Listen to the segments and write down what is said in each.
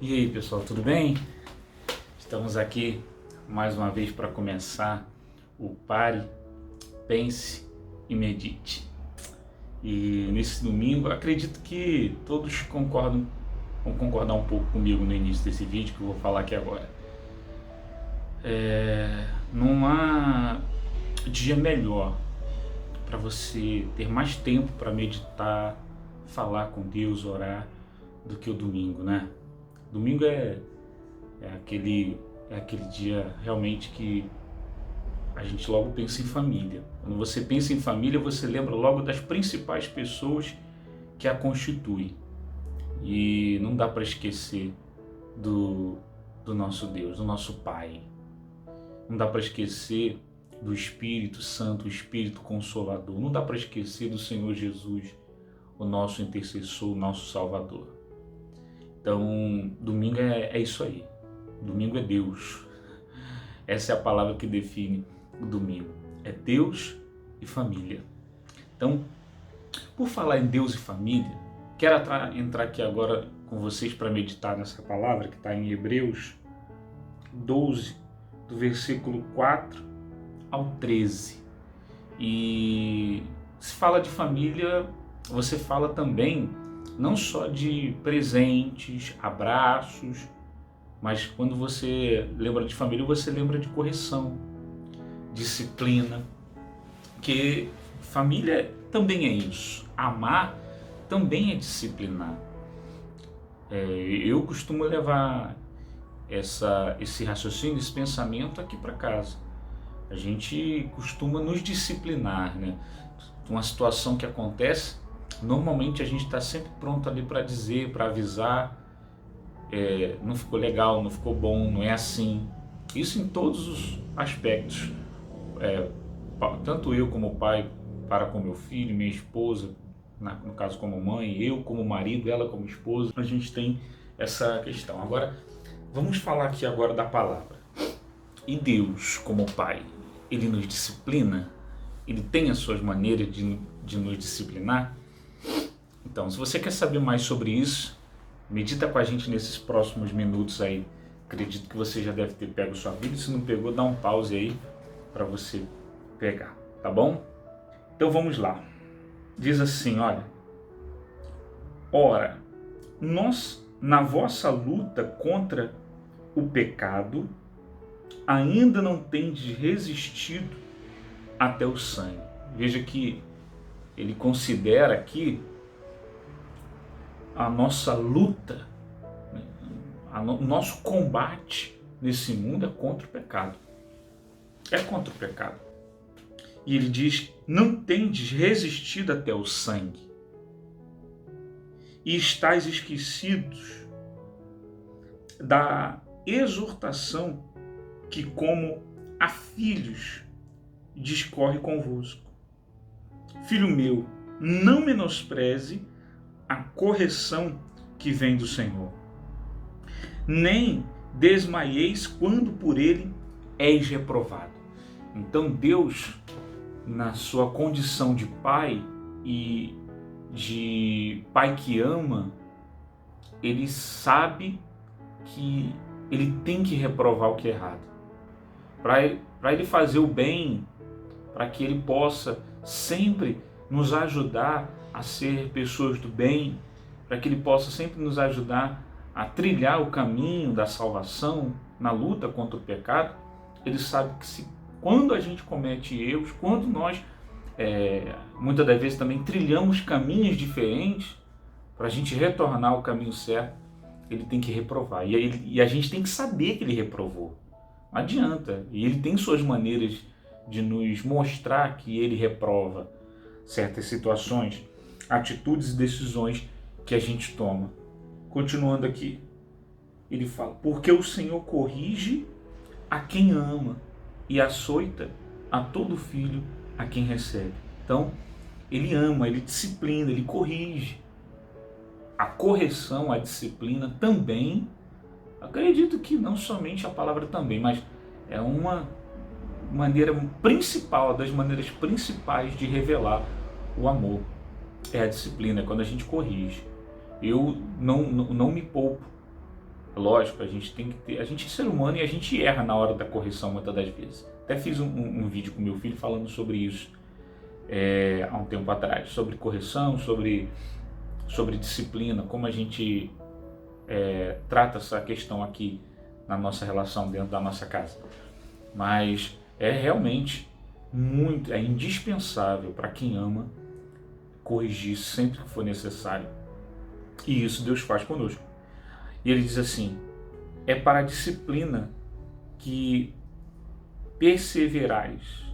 E aí, pessoal, tudo bem? Estamos aqui mais uma vez para começar o Pare, Pense e Medite. E nesse domingo, acredito que todos vão concordar um pouco comigo no início desse vídeo que eu vou falar aqui agora. Não há dia melhor para você ter mais tempo para meditar, falar com Deus, orar, do que o domingo, né? Domingo é aquele dia realmente que a gente logo pensa em família. Quando você pensa em família, você lembra logo das principais pessoas que a constituem. E não dá para esquecer do nosso Deus, do nosso Pai. Não dá para esquecer do Espírito Santo, o Espírito Consolador. Não dá para esquecer do Senhor Jesus, o nosso intercessor, o nosso Salvador. Então, domingo é isso aí. Domingo é Deus. Essa é a palavra que define o domingo. É Deus e família. Então, por falar em Deus e família, quero entrar aqui agora com vocês para meditar nessa palavra que está em Hebreus 12, do versículo 4 ao 13. E se fala de família, você fala também não só de presentes, abraços, mas quando você lembra de família, você lembra de correção, disciplina, que família também é isso. Amar também é disciplinar. Eu costumo levar esse raciocínio, esse pensamento aqui para casa. A gente costuma nos disciplinar, né? Uma situação que acontece, normalmente a gente está sempre pronto ali para dizer, para avisar, não ficou legal, não ficou bom, não é assim. Isso em todos os aspectos. Tanto eu como pai para com meu filho, minha esposa, no caso como mãe, eu como marido, ela como esposa, a gente tem essa questão. Agora, vamos falar aqui agora da palavra. E Deus como pai, Ele nos disciplina? Ele tem as suas maneiras de nos disciplinar? Então, se você quer saber mais sobre isso, medita com a gente nesses próximos minutos aí. Acredito que você já deve ter pego sua Bíblia. Se não pegou, dá um pause aí para você pegar, tá bom? Então vamos lá. Diz assim, olha: ora, nós na vossa luta contra o pecado ainda não tendes resistido até o sangue. Veja que ele considera aqui a nossa luta, o nosso combate nesse mundo é contra o pecado. É contra o pecado. E ele diz: não tendes resistido até o sangue, e estáis esquecidos da exortação que, como a filhos, discorre convosco. Filho meu, não menospreze a correção que vem do Senhor, nem desmaieis quando por ele és reprovado. Então Deus, na sua condição de pai e de pai que ama, ele sabe que ele tem que reprovar o que é errado. Para ele fazer o bem, para que ele possa sempre nos ajudar a ser pessoas do bem, para que ele possa sempre nos ajudar a trilhar o caminho da salvação na luta contra o pecado. Ele sabe que quando a gente comete erros, quando nós muitas das vezes também trilhamos caminhos diferentes, para a gente retornar ao caminho certo, ele tem que reprovar. E a gente tem que saber que ele reprovou. Não adianta. E ele tem suas maneiras de nos mostrar que ele reprova certas situações, atitudes e decisões que a gente toma. Continuando aqui, ele fala: porque o Senhor corrige a quem ama e açoita a todo filho a quem recebe. Então, ele ama, ele disciplina, ele corrige. A correção, a disciplina também, acredito que não somente a palavra também, mas é uma maneira principal, das maneiras principais de revelar o amor. É a disciplina, é quando a gente corrige. Eu não me poupo Lógico, a gente tem que ter, a gente é ser humano e a gente erra na hora da correção muitas das vezes. Até fiz um vídeo com meu filho falando sobre isso há um tempo atrás, sobre correção, sobre disciplina, como a gente trata essa questão aqui na nossa relação dentro da nossa casa. Mas é realmente é indispensável para quem ama corrigir sempre que for necessário. E isso Deus faz conosco. E ele diz assim: é para a disciplina que perseverais.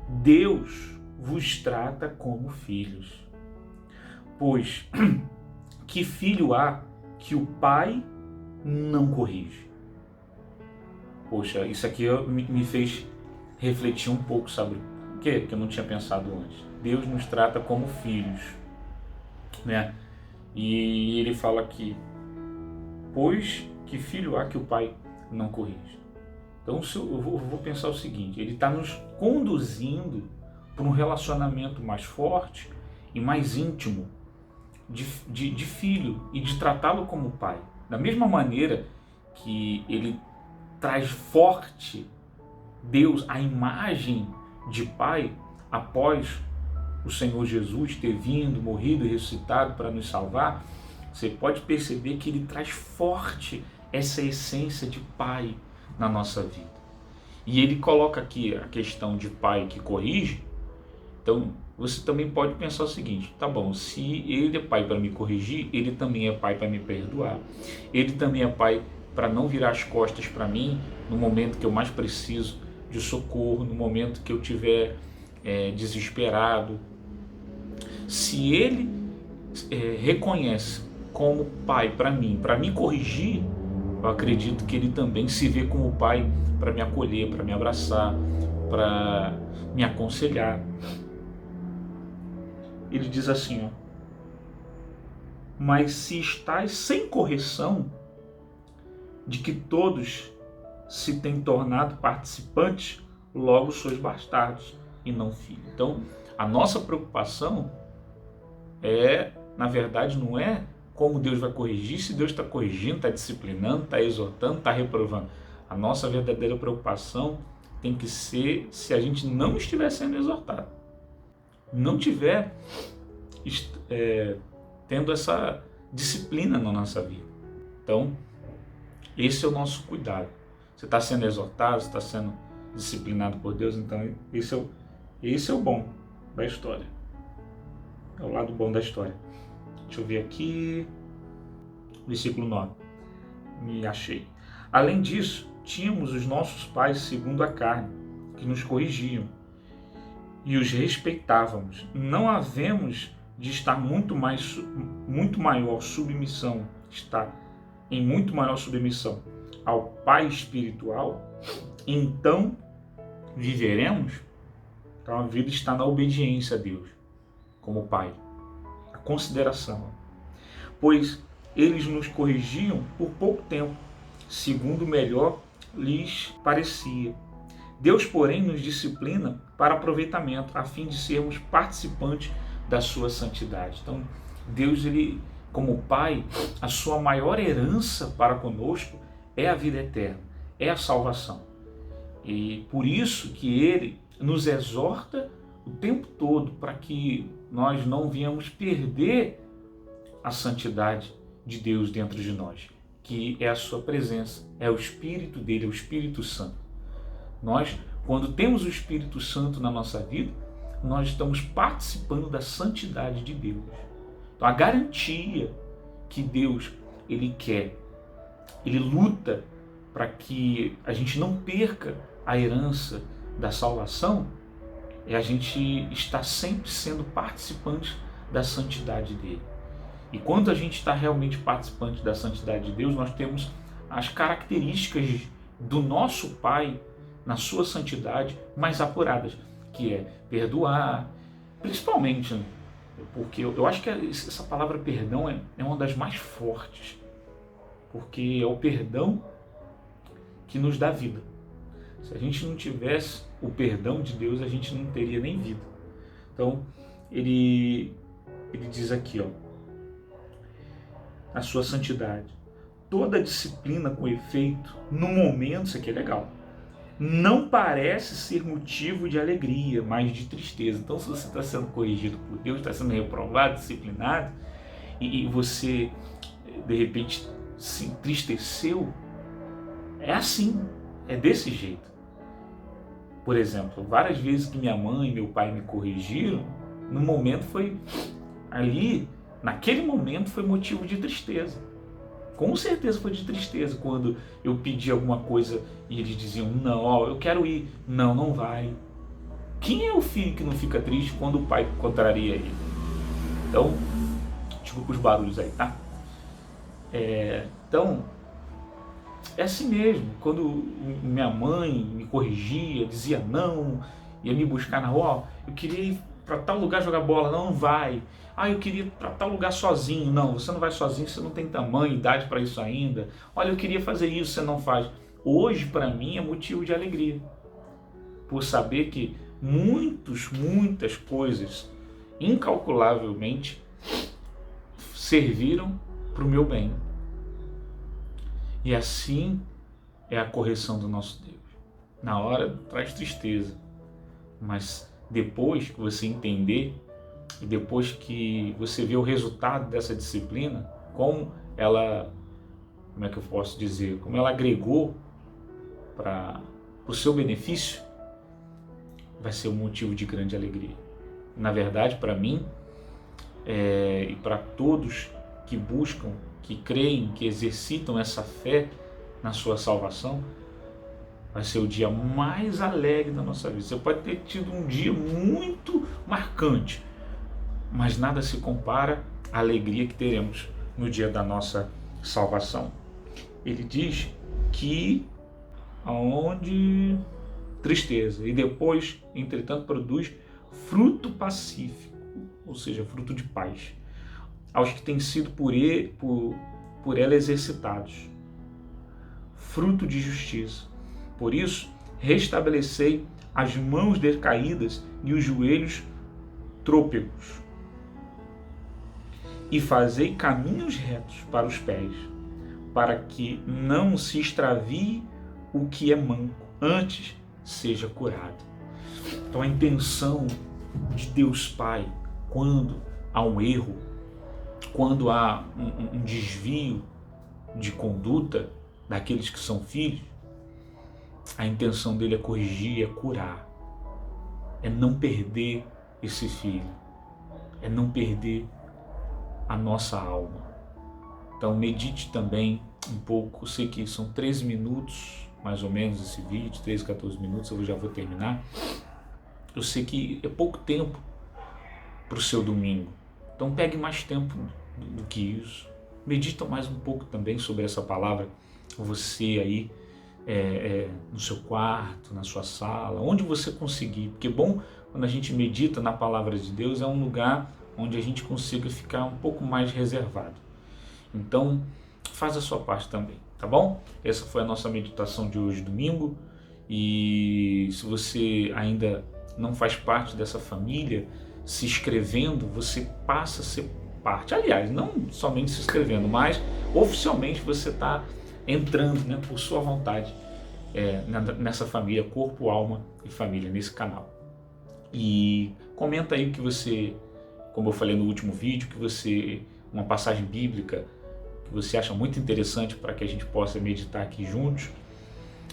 Deus vos trata como filhos. Pois que filho há que o pai não corrige? Poxa, isso aqui me fez refletir um pouco, sabe o quê? Que eu não tinha pensado antes. Deus nos trata como filhos, né? E ele fala aqui: pois que filho há que o pai não corrige? Então eu vou pensar o seguinte: ele está nos conduzindo para um relacionamento mais forte e mais íntimo de filho e de tratá-lo como pai. Da mesma maneira que ele traz forte Deus, a imagem de pai, após o Senhor Jesus ter vindo, morrido e ressuscitado para nos salvar, você pode perceber que ele traz forte essa essência de pai na nossa vida. E ele coloca aqui a questão de pai que corrige. Então você também pode pensar o seguinte: tá bom, se ele é pai para me corrigir, ele também é pai para me perdoar. Ele também é pai para não virar as costas para mim no momento que eu mais preciso de socorro, no momento que eu estiver desesperado. Se ele reconhece como pai para me corrigir, eu acredito que ele também se vê como pai para me acolher, para me abraçar, para me aconselhar. Ele diz assim, ó: mas se estáis sem correção, de que todos se têm tornado participantes, logo sois bastardos e não filhos. Então, a nossa preocupação na verdade, não é como Deus vai corrigir, se Deus está corrigindo, está disciplinando, está exortando, está reprovando. A nossa verdadeira preocupação tem que ser se a gente não estiver sendo exortado, não estiver tendo essa disciplina na nossa vida. Então, esse é o nosso cuidado. Você está sendo exortado, você está sendo disciplinado por Deus, então esse é o bom da história. É o lado bom da história. Deixa eu ver aqui. Versículo 9. Me achei. Além disso, tínhamos os nossos pais segundo a carne, que nos corrigiam, e os respeitávamos. Não havemos de estar muito maior submissão, está em muito maior submissão ao Pai espiritual, então viveremos. Então a vida está na obediência a Deus, como Pai, a consideração. Pois eles nos corrigiam por pouco tempo, segundo melhor lhes parecia. Deus, porém, nos disciplina para aproveitamento, a fim de sermos participantes da sua santidade. Então, Deus, ele, como Pai, a sua maior herança para conosco é a vida eterna, é a salvação. E por isso que ele nos exorta o tempo todo para que nós não venhamos perder a santidade de Deus dentro de nós, que é a sua presença, é o Espírito dele, é o Espírito Santo. Nós, quando temos o Espírito Santo na nossa vida, nós estamos participando da santidade de Deus. Então, a garantia que Deus, ele quer, ele luta para que a gente não perca a herança da salvação, é a gente estar sempre sendo participante da santidade dele. E quando a gente está realmente participante da santidade de Deus, nós temos as características do nosso Pai na sua santidade mais apuradas, que é perdoar, principalmente, porque eu acho que essa palavra perdão é uma das mais fortes, porque é o perdão que nos dá vida. Se a gente não tivesse o perdão de Deus, a gente não teria nem vida. Então, ele diz aqui, ó, a sua santidade. toda disciplina com efeito, no momento, isso aqui é legal, não parece ser motivo de alegria, mas de tristeza. Então, se você está sendo corrigido por Deus, está sendo reprovado, disciplinado, e você, de repente, se entristeceu, é assim, é desse jeito. Por exemplo, várias vezes que minha mãe e meu pai me corrigiram, no momento foi ali, naquele momento foi motivo de tristeza. Com certeza foi de tristeza quando eu pedi alguma coisa e eles diziam, não, ó, eu quero ir. Não, não vai. Quem é o filho que não fica triste quando o pai contraria ele? Então, desculpa os barulhos aí, tá? Então, é assim mesmo. Quando minha mãe me corrigia, dizia não, ia me buscar na rua, ó, eu queria ir para tal lugar jogar bola, não, não vai. Ah, eu queria ir para tal lugar sozinho. Não, você não vai sozinho, você não tem tamanho, idade para isso ainda. Olha, eu queria fazer isso, você não faz. Hoje, para mim, é motivo de alegria. Por saber que muitas coisas, incalculavelmente, serviram para o meu bem. E assim é a correção do nosso Deus. Na hora traz tristeza, mas depois que você entender e depois que você vê o resultado dessa disciplina, como ela, como é que eu posso dizer, como ela agregou para o seu benefício, vai ser um motivo de grande alegria. Na verdade, para mim e para todos que buscam, que creem, que exercitam essa fé na sua salvação, vai ser o dia mais alegre da nossa vida. Você pode ter tido um dia muito marcante, mas nada se compara à alegria que teremos no dia da nossa salvação. Ele diz que aonde tristeza e depois, entretanto, produz fruto pacífico, ou seja, fruto de paz, aos que têm sido por ela exercitados, fruto de justiça. Por isso, restabelecei as mãos decaídas e os joelhos trôpegos, e fazei caminhos retos para os pés, para que não se extravie o que é manco, antes seja curado. Então a intenção de Deus Pai, quando há um erro, quando há um desvio de conduta daqueles que são filhos, a intenção dele é corrigir, é curar, é não perder esse filho, é não perder a nossa alma. Então medite também um pouco, eu sei que são 13 minutos, mais ou menos esse vídeo, 13, 14 minutos, eu já vou terminar. Eu sei que é pouco tempo para o seu domingo, então pegue mais tempo do que isso, medita mais um pouco também sobre essa palavra, você aí no seu quarto, na sua sala, onde você conseguir, porque bom, quando a gente medita na palavra de Deus, é um lugar onde a gente consiga ficar um pouco mais reservado. Então, faz a sua parte também, tá bom? Essa foi a nossa meditação de hoje, domingo, e se você ainda não faz parte dessa família, se inscrevendo, você passa a ser parte. Aliás, não somente se inscrevendo, mas oficialmente você está entrando, né, por sua vontade nessa família, corpo, alma e família, nesse canal. E comenta aí o que você, como eu falei no último vídeo, uma passagem bíblica que você acha muito interessante para que a gente possa meditar aqui juntos.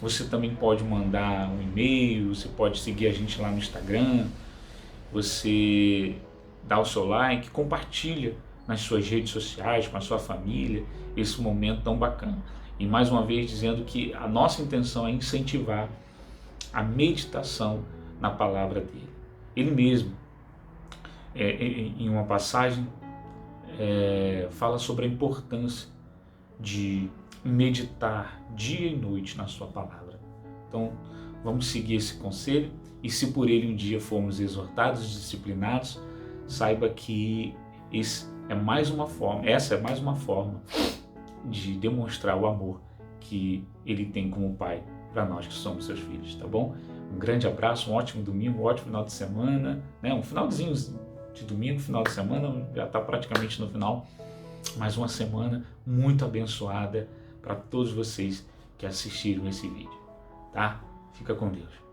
Você também pode mandar um e-mail, você pode seguir a gente lá no Instagram, você dá o seu like, compartilha nas suas redes sociais, com a sua família, esse momento tão bacana. E mais uma vez dizendo que a nossa intenção é incentivar a meditação na palavra dele. Ele mesmo, em uma passagem, fala sobre a importância de meditar dia e noite na sua palavra. Então, vamos seguir esse conselho, e se por ele um dia formos exortados, disciplinados, saiba que essa é mais uma forma de demonstrar o amor que ele tem como pai para nós que somos seus filhos, tá bom? Um grande abraço, um ótimo domingo, um ótimo final de semana, né? Um finalzinho de domingo, final de semana, já está praticamente no final, mais uma semana muito abençoada para todos vocês que assistiram esse vídeo, tá? Fica com Deus.